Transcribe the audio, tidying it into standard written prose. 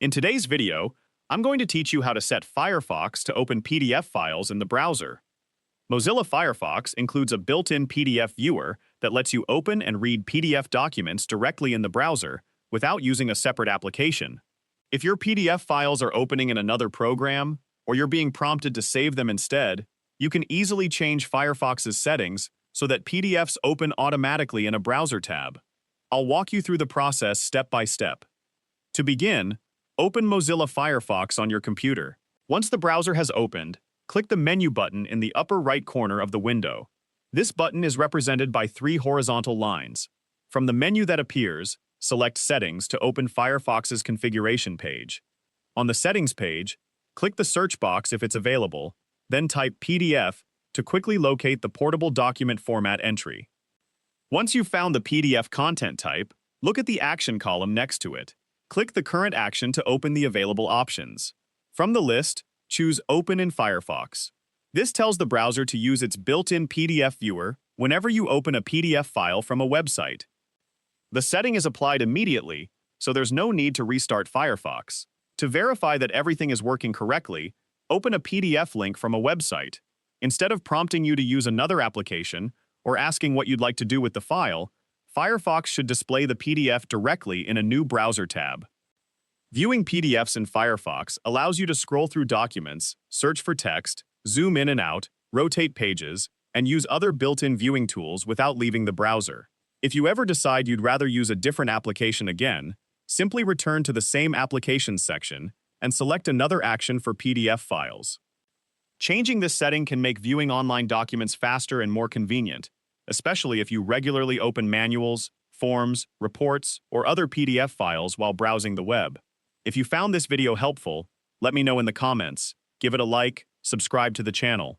In today's video, I'm going to teach you how to set Firefox to open PDF files in the browser. Mozilla Firefox includes a built-in PDF viewer that lets you open and read PDF documents directly in the browser without using a separate application. If your PDF files are opening in another program, or you're being prompted to save them instead, you can easily change Firefox's settings so that PDFs open automatically in a browser tab. I'll walk you through the process step by step. To begin, open Mozilla Firefox on your computer. Once the browser has opened, click the menu button in the upper right corner of the window. This button is represented by 3 horizontal lines. From the menu that appears, select Settings to open Firefox's configuration page. On the Settings page, click the search box if it's available, then type PDF to quickly locate the portable document format entry. Once you've found the PDF content type, look at the action column next to it. Click the current action to open the available options. From the list, choose Open in Firefox. This tells the browser to use its built-in PDF viewer whenever you open a PDF file from a website. The setting is applied immediately, so there's no need to restart Firefox. To verify that everything is working correctly, open a PDF link from a website. Instead of prompting you to use another application or asking what you'd like to do with the file, Firefox should display the PDF directly in a new browser tab. Viewing PDFs in Firefox allows you to scroll through documents, search for text, zoom in and out, rotate pages, and use other built-in viewing tools without leaving the browser. If you ever decide you'd rather use a different application again, simply return to the same Applications section and select another action for PDF files. Changing this setting can make viewing online documents faster and more convenient, especially if you regularly open manuals, forms, reports, or other PDF files while browsing the web. If you found this video helpful, let me know in the comments, give it a like, subscribe to the channel.